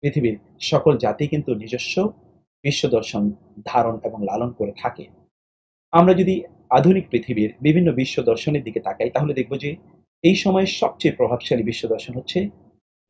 পৃথিবীর সকল জাতি কিন্তু নিজস্ব বিশ্ব দর্শন ধারণ এবং লালন করে থাকে। আমরা যদি আধুনিক পৃথিবীর বিভিন্ন বিশ্ব দর্শনের দিকে তাকাই তাহলে দেখব যে এই সময়ের সবচেয়ে প্রভাবশালী বিশ্ব দর্শন হচ্ছে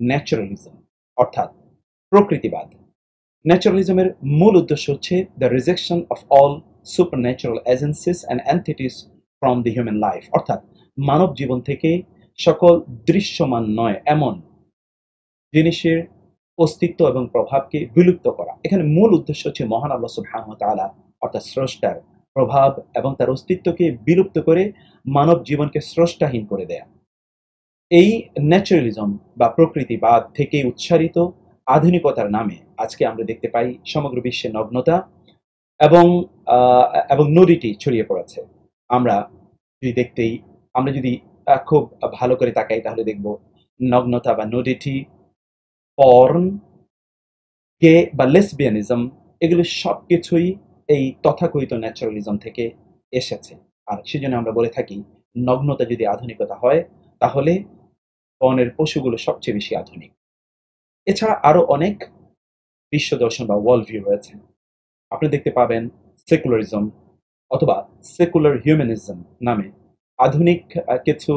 ন্যাচারালিজম, অর্থাৎ প্রকৃতিবাদ। ন্যাচারালিজমের মূল উদ্দেশ্য হচ্ছে the rejection of all supernatural agencies and entities from the human life, অর্থাৎ মানব জীবন থেকে সকল দৃশ্যমান নয় এমন জিনিসের অস্তিত্ব এবং প্রভাবকে বিলুপ্ত করা। এখানে মূল উদ্দেশ্য হচ্ছে মহান আল্লাহ সুবহানাহু ওয়া তাআলা অর্থাৎ স্রষ্টার প্রভাব এবং তার অস্তিত্বকে বিলুপ্ত করে মানব জীবনকে স্রষ্টাহীন করে দেয়া। এই ন্যাচারালিজম বা প্রকৃতিবাদ থেকে উচ্চারিত আধুনিকতার নামে আজকে আমরা দেখতে পাই সমগ্র বিশ্বে নগ্নতা এবং এবং নুডিটি ছড়িয়ে পড়েছে। আমরা যদি দেখতেই আমরা যদি খুব ভালো করে তাকাই তাহলে দেখব নগ্নতা বা নুডিটি, পর্ন, গে বা লেসবিয়ানিজম, এগুলো সবকিছুই এই তথাকথিত ন্যাচারালিজম থেকে এসেছে। আর সেজন্য আমরা বলে থাকি নগ্নতা যদি আধুনিকতা হয় তাহলে বনের পশুগুলো সবচেয়ে বেশি আধুনিক। এছাড়া আরো অনেক বিশ্ব দর্শন বা ওয়ার্ল্ড ভিউ রয়েছে। আপনি দেখতে পাবেন সেকুলারিজম অথবা সেকুলার হিউম্যানিজম নামে আধুনিক কিছু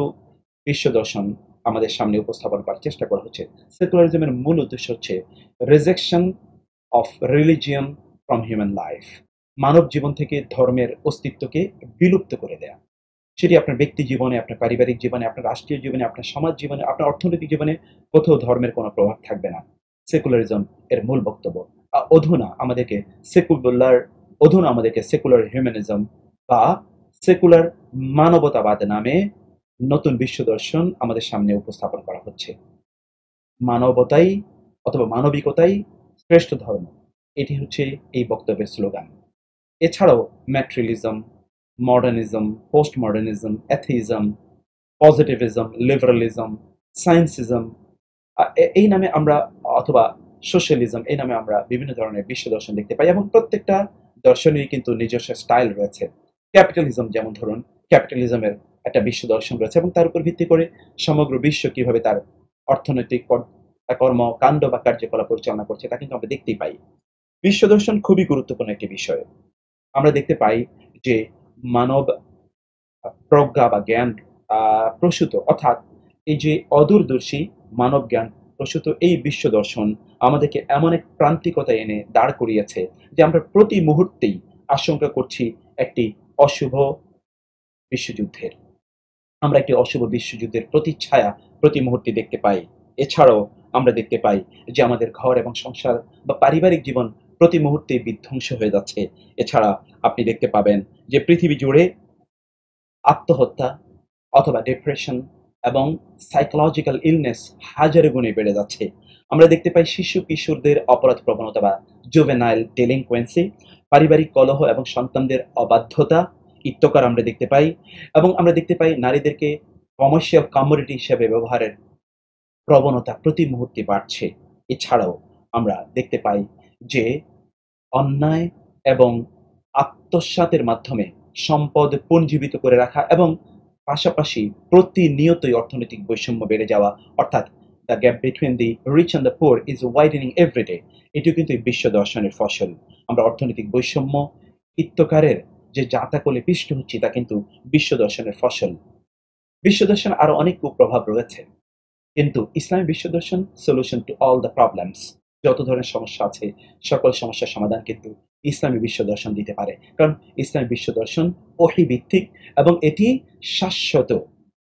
বিশ্ব দর্শন আমাদের সামনে উপস্থাপন করার চেষ্টা করা হচ্ছে। সেকুলারিজমের মূল উদ্দেশ্য হচ্ছে rejection of religion from human life, মানব জীবন থেকে ধর্মের অস্তিত্বকে বিলুপ্ত করে দেয়া। সেটি আপনার ব্যক্তি জীবনে, আপনার পারিবারিক জীবনে, আপনার রাষ্ট্রীয় জীবনে, আপনার সমাজ জীবনে, আপনার অর্থনৈতিক জীবনে কোথাও ধর্মের কোনো প্রভাব থাকবে না। সেকুলারিজম এর মূল বক্তব্য। অধুনা আমাদেরকে সেকুলার অধুনা আমাদেরকে সেকুলার হিউম্যানিজম বা সেকুলার মানবতাবাদ নামে নতুন বিশ্ব দর্শন আমাদের সামনে উপস্থাপন করা হচ্ছে। মানবতাই অথবা মানবিকতাই শ্রেষ্ঠ ধর্ম, এটি হচ্ছে এই বক্তব্যের স্লোগান। এছাড়াও materialism, modernism, post modernism, atheism, positivism, liberalism, scientism, এই নামে আমরা অথবা সোশ্যালিজম এই নামে আমরা বিভিন্ন ধরনের বিশ্ব দর্শন দেখতে পাই এবং প্রত্যেকটা দর্শনেরই কিন্তু নিজস্ব স্টাইল রয়েছে। ক্যাপিটালিজম যেমন ধরুন, ক্যাপিটালিজমের একটা বিশ্ব দর্শন রয়েছে এবং তার উপর ভিত্তি করে সমগ্র বিশ্ব কিভাবে তার অর্থনৈতিক কর্মকাণ্ড বা কার্যকলাপ পরিচালনা করছে তা কিন্তু আমরা দেখতেই পাই। বিশ্ব দর্শন খুবই গুরুত্বপূর্ণ একটি বিষয়। আমরা দেখতে পাই যে মানব প্রজ্ঞা বা জ্ঞান প্রসূত, অর্থাৎ এই যে অদূরদর্শী মানব জ্ঞান প্রসূত এই বিশ্ব দর্শন আমাদেরকে এমন এক প্রান্তিকতায় এনে দাঁড় করিয়েছে যে আমরা প্রতি মুহূর্তেই আশঙ্কা করছি একটি অশুভ বিশ্বযুদ্ধের। আমরা একটি অশুভ বিশ্বযুদ্ধের প্রতিচ্ছায়া প্রতি মুহূর্তে দেখতে পাই। এছাড়াও আমরা দেখতে পাই যে আমাদের ঘর এবং সংসার বা পারিবারিক জীবন প্রতি মুহূর্তে বিধ্বংস হয়ে যাচ্ছে। এছাড়া আপনি দেখতে পাবেন যে পৃথিবী জুড়ে আত্মহত্যা অথবা ডিপ্রেশন এবং সাইকোলজিক্যাল ইলনেস হাজারে গুণে বেড়ে যাচ্ছে। আমরা দেখতে পাই শিশু কিশোরদের অপরাধ প্রবণতা বা জুভেনাইল ডেলিনকোয়েন্সি, পারিবারিক কলহ এবং সন্তানদের অবাধ্যতা ইত্যকার আমরা দেখতে পাই এবং আমরা দেখতে পাই নারীদেরকে কমার্শিয়াল কমোডিটি হিসেবে ব্যবহারের প্রবণতা প্রতি মুহূর্তে বাড়ছে। এছাড়াও আমরা দেখতে পাই যে অন্যায় এবং আত্মসাতের মাধ্যমে সম্পদ পুঞ্জীবিত করে রাখা এবং পাশাপাশি প্রতিনিয়তই অর্থনৈতিক বৈষম্য বেড়ে যাওয়া, অর্থাৎ the gap between the rich and the poor is widening every day. এটিও কিন্তু এই বিশ্ব দর্শনের ফসল। আমরা অর্থনৈতিক বৈষম্য ইত্যকারের যে জাতাকলে পিষ্ট হচ্ছি তা কিন্তু বিশ্ব দর্শনের ফসল। বিশ্ব দর্শন আরো অনেক কুপ্রভাব রয়েছে, কিন্তু ইসলামী বিশ্ব দর্শন solution to all the problems. যত ধরনের সমস্যা আছে সকল সমস্যার সমাধান কিন্তু ইসলামী বিশ্ব দর্শন দিতে পারে, কারণ ইসলামী বিশ্ব দর্শন ওহী ভিত্তিক এবং এটি শাশ্বত।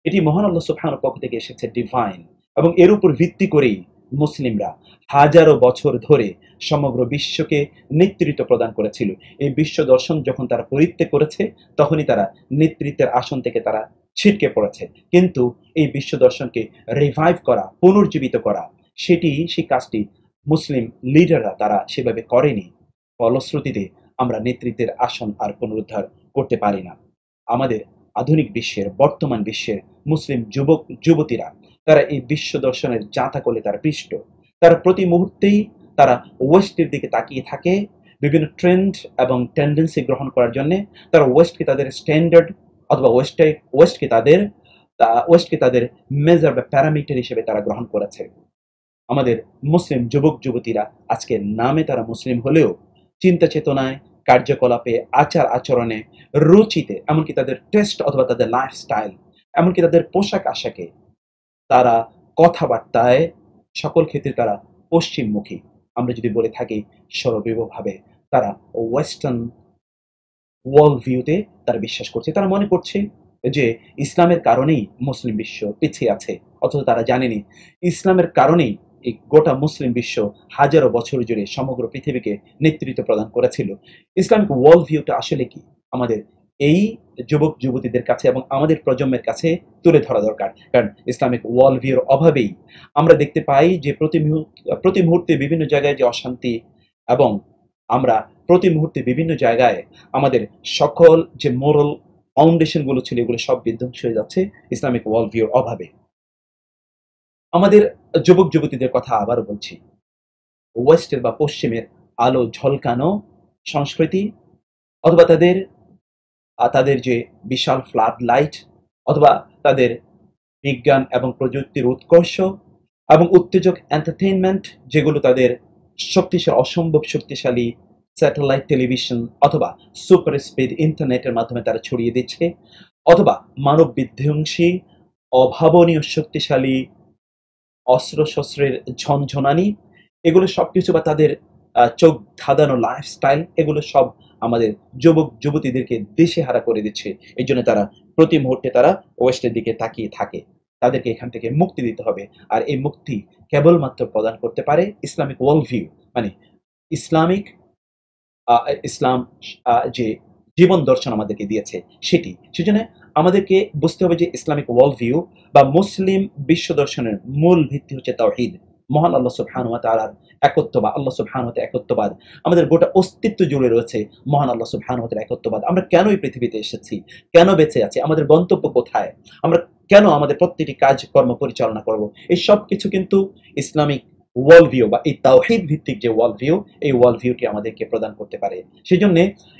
এটি মহান আল্লাহ সুবহানাহু পক্ষ থেকে এসেছে, ডিভাইন, এবং এর উপর ভিত্তি করেই মুসলিমরা হাজারো বছর ধরে সমগ্র বিশ্বকে নেতৃত্ব প্রদান করেছিল। এই বিশ্ব দর্শন যখন তারা পরিত্যাগ করেছে তখনই তারা নেতৃত্বের আসন থেকে তারা ছিটকে পড়েছে। কিন্তু এই বিশ্ব দর্শনকে রিভাইভ করা, পুনর্জীবিত করা, সেই কাজটি মুসলিম লিডাররা তারা সেভাবে করেনি। ফলশ্রুতিতে আমরা নেতৃত্বের আসন আর পুনরুদ্ধার করতে পারি না। আমাদের আধুনিক বিশ্বের, বর্তমান বিশ্বের মুসলিম যুবক যুবতীরা তারা এই বিশ্ব দর্শনের জাঁতাকলে তারা পিষ্ট। তারা প্রতি মুহূর্তেই তারা ওয়েস্টের দিকে তাকিয়ে থাকে বিভিন্ন ট্রেন্ড এবং টেন্ডেন্সি গ্রহণ করার জন্য। তারা ওয়েস্টকে তাদের স্ট্যান্ডার্ড অথবা ওয়েস্টকে তাদের মেজার বা প্যারামিটার হিসেবে তারা গ্রহণ করেছে। আমাদের মুসলিম যুবক যুবতীরা আজকে নামে তারা মুসলিম হলেও চিন্তা চেতনায়, কার্যকলাপে, আচার আচরণে, রুচিতে, এমনকি তাদের টেস্ট অথবা তাদের লাইফস্টাইল, এমনকি তাদের পোশাক আশাকে, তারা কথাবার্তায়, সকল ক্ষেত্রে তারা পশ্চিমমুখী। আমরা যদি বলে থাকি সর্ববিধভাবে তারা ওয়েস্টার্ন ওয়ার্ল্ড ভিউতে তারা বিশ্বাস করছে। তারা মনে করছে যে ইসলামের কারণেই মুসলিম বিশ্ব পিছিয়ে আছে, অথচ তারা জানেনি ইসলামের কারণেই এই গোটা মুসলিম বিশ্ব হাজারো বছর জুড়ে সমগ্র পৃথিবীকে নেতৃত্ব প্রদান করেছিল। ইসলামিক ওয়ার্ল্ড ভিউটা আসলে কি আমাদের এই যুবক যুবতীদের কাছে এবং আমাদের প্রজন্মের কাছে তুলে ধরা দরকার। কারণ ইসলামিক ওয়ার্ল্ড ভিউর অভাবেই আমরা দেখতে পাই যে প্রতি মুহূর্তে বিভিন্ন জায়গায় যে অশান্তি, এবং আমরা প্রতি মুহূর্তে বিভিন্ন জায়গায় আমাদের সকল যে মোরাল ফাউন্ডেশন গুলো ছিল এগুলো সব বিধ্বংস হয়ে যাচ্ছে ইসলামিক ওয়ার্ল্ড ভিউর অভাবে। আমাদের যুবক যুবতীদের কথা আবারও বলছি, ওয়েস্টের বা পশ্চিমের আলো ঝলকানো সংস্কৃতি, অথবা তাদের যে বিশাল ফ্লাড লাইট, অথবা তাদের বিজ্ঞান এবং প্রযুক্তির উৎকর্ষ এবং উত্তেজক এন্টারটেইনমেন্ট, যেগুলো তাদের অসম্ভব শক্তিশালী স্যাটেলাইট টেলিভিশন অথবা সুপার স্পিড ইন্টারনেটের মাধ্যমে তারা ছড়িয়ে দিচ্ছে, অথবা মানব বিধ্বংসী অভাবনীয় শক্তিশালী অস্ত্র-শস্ত্রের ঝনঝনানি, এগুলো সবকিছু, বা তাদের চোখ ধাঁধানো লাইফস্টাইল, এগুলো সব আমাদের যুবক যুবতীদেরকে দিশেহারা করে দিচ্ছে। এই জন্য তারা প্রতি মুহূর্তে তারা ওয়েস্টের দিকে তাকিয়ে থাকে। তাদেরকে এখান থেকে মুক্তি দিতে হবে। আর এই মুক্তি কেবলমাত্র প্রদান করতে পারে ইসলামিক ওয়ার্ল্ড ভিউ, মানে ইসলামিক ইসলাম যে জীবন দর্শন আমাদেরকে দিয়েছে সেটি। সেজন্য আমাদেরকে বুঝতে হবে যে ইসলামিক ওয়ার্ল্ড ভিউ বা মুসলিম বিশ্ব দর্শনের মূল ভিত্তি হচ্ছে তাওহীদ, মহান আল্লাহ সুবহানাহু ওয়া তাআলার একত্ব বা আল্লাহ সুবহানাহু ওয়া তাআলার একত্ববাদ। আমাদের গোটা অস্তিত্ব জুড়ে রয়েছে মহান আল্লাহ সুবহানাহু ওয়া তাআলার একত্ববাদ। আমরা কেন এই পৃথিবীতে এসেছি, কেন বেঁচে আছি, আমাদের গন্তব্য কোথায়, আমরা কেন আমাদের প্রত্যেকটি কাজকর্ম পরিচালনা করব, এই সব কিছু কিন্তু ইসলামিক ওয়ার্ল্ড ভিউ বা এই তাওহীদ ভিত্তিক যে ওয়ার্ল্ড ভিউ, এই ওয়ার্ল্ড ভিউটি আমাদেরকে প্রদান করতে পারে। সেজন্য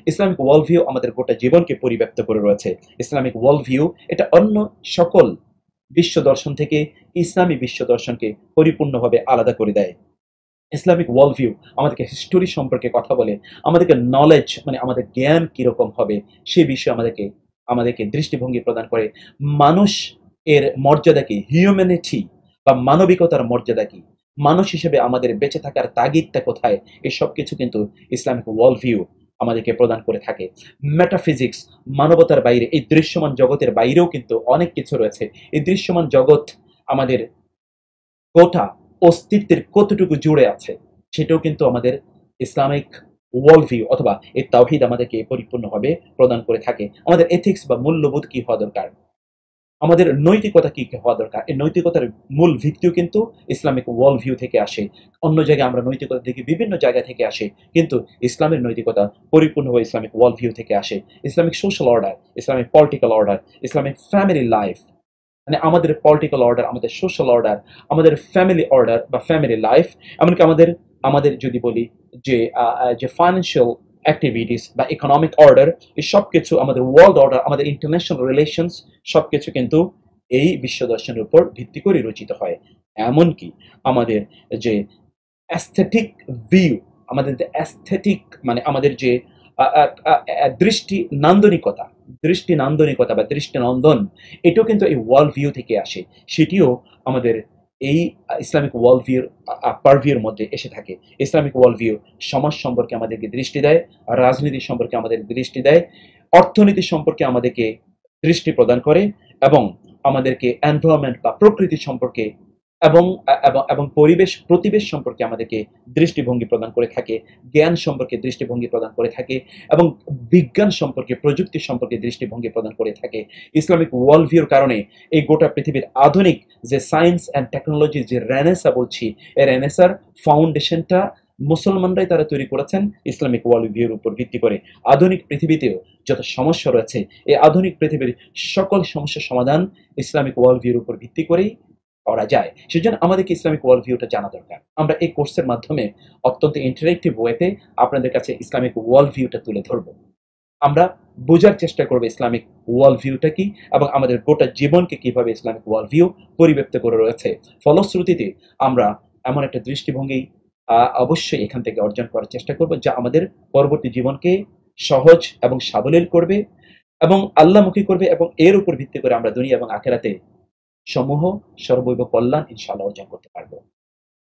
ইসলামিক ওয়ার্ল্ড ভিউ আমাদের গোটা জীবনকে পরিব্যাপ্ত করে রয়েছে। ইসলামিক ওয়ার্ল্ড ভিউ এটা অন্য সকল বিশ্ব দর্শন থেকে ইসলামী বিশ্ব দর্শনকে পরিপূর্ণভাবে আলাদা করে দেয়। ইসলামিক ওয়ার্ল্ড ভিউ আমাদেরকে হিস্টোরি সম্পর্কে কথা বলে, আমাদেরকে নলেজ মানে আমাদের জ্ঞান কিরকম হবে সে বিষয়ে আমাদেরকে দৃষ্টিভঙ্গি প্রদান করে। মানুষ এর মর্যাদা কি, হিউম্যানিটি বা মানবিকতার মর্যাদা কি, মানুষ হিসেবে আমাদের বেঁচে থাকার তাগিদটা কোথায়, এই সব কিছু কিন্তু ইসলামিক ওয়ার্ল্ড ভিউ আমাদেরকে প্রদান করে থাকে। মেটাফিজিক্স, মানবতার বাইরে, এই দৃশ্যমান জগতের বাইরেও কিন্তু অনেক কিছু রয়েছে। এই দৃশ্যমান জগৎ আমাদের গোটা অস্তিত্বের কতটুকু জুড়ে আছে সেটাও কিন্তু আমাদের ইসলামিক ওয়ার্ল্ড ভিউ অথবা এই তাওহীদ আমাদেরকে পরিপূর্ণভাবে প্রদান করে থাকে। আমাদের এথিক্স বা মূল্যবোধ কি হওয়া দরকার, আমাদের নৈতিকতা কি হওয়া দরকার, এই নৈতিকতার মূল ভিত্তিও কিন্তু ইসলামিক ওয়ার্ল্ড ভিউ থেকে আসে। অন্য জায়গায় আমরা নৈতিকতা দেখি বিভিন্ন জায়গা থেকে আসে, কিন্তু ইসলামের নৈতিকতা পরিপূর্ণভাবে ইসলামিক ওয়ার্ল্ড ভিউ থেকে আসে। Islamic social order, Islamic political order, Islamic family life, মানে আমাদের পলিটিক্যাল অর্ডার, আমাদের সোশ্যাল অর্ডার, আমাদের ফ্যামিলি অর্ডার বা ফ্যামিলি লাইফ, এমনকি আমাদের যদি বলি যে ফাইন্যান্সিয়াল অ্যাক্টিভিটিস বা ইকোনমিক অর্ডার, এই সব কিছু আমাদের ওয়ার্ল্ড অর্ডার, আমাদের ইন্টারন্যাশনাল রিলেশনস, সব কিছু কিন্তু এই বিশ্ব দর্শনের উপর ভিত্তি করে রচিত হয়। এমনকি আমাদের যে অ্যাস্থেটিক ভিউ, আমাদের যে অ্যাস্থেটিক মানে আমাদের যে দৃষ্টি নান্দনিকতা বা দৃষ্টিনন্দন, এটাও কিন্তু এই ওয়ার্ল্ড ভিউ থেকে আসে। সেটিও আমাদের এই ইসলামিক ওয়ার্ল্ড ভিউর পারভিউর মধ্যে এসে থাকে। ইসলামিক ওয়ার্ল্ড ভিউ সমাজ সম্পর্কে আমাদেরকে দৃষ্টি দেয়, রাজনীতি সম্পর্কে আমাদের দৃষ্টি দেয়, অর্থনীতি সম্পর্কে আমাদেরকে দৃষ্টি প্রদান করে, এবং আমাদেরকে এনভায়রনমেন্ট বা প্রকৃতি সম্পর্কে এবং এবং প্রতিবেশ সম্পর্কে আমাদেরকে দৃষ্টিভঙ্গি প্রদান করে থাকে, জ্ঞান সম্পর্কে দৃষ্টিভঙ্গি প্রদান করে থাকে, এবং বিজ্ঞান সম্পর্কে, প্রযুক্তি সম্পর্কে দৃষ্টিভঙ্গি প্রদান করে থাকে। ইসলামিক ওয়ার্ল্ড ভিউর কারণে এই গোটা পৃথিবীর আধুনিক যে সায়েন্স অ্যান্ড টেকনোলজি যে রেনেসা বলছি, এই রেনেসার ফাউন্ডেশনটা মুসলমানরাই তারা তৈরি করেছেন ইসলামিক ওয়ার্ল্ড ভিউর উপর ভিত্তি করে। আধুনিক পৃথিবীতেও যত সমস্যা রয়েছে, এই আধুনিক পৃথিবীর সকল সমস্যার সমাধান ইসলামিক ওয়ার্ল্ড ভিউর উপর ভিত্তি করেই করা যায়। সেজন্য আমাদেরকে ইসলামিক ওয়ার্ল্ড ভিউটা জানা দরকার। আমরা এই কোর্সের মাধ্যমে অত্যন্ত ইন্টারেক্টিভ ওয়েতে আপনাদের কাছে ইসলামিক ওয়ার্ল্ড ভিউটা তুলে ধরব। আমরা বোঝার চেষ্টা করব ইসলামিক ওয়ার্ল্ড ভিউটা কি এবং আমাদের গোটা জীবনকে কিভাবে ইসলামিক ওয়ার্ল্ড ভিউ পরিব্যাপ্ত করে রয়েছে। ফলশ্রুতিতে আমরা এমন একটা দৃষ্টিভঙ্গি অবশ্যই এখান থেকে অর্জন করার চেষ্টা করব, যা আমাদের পরবর্তী জীবনকে সহজ এবং সাবলীল করবে এবং আল্লাহমুখী করবে, এবং এর উপর ভিত্তি করে আমরা দুনিয়া এবং আখেরাতে সমূহ সর্বৈব কল্যাণ ইনশাআল্লাহ অর্জন করতে পারবো।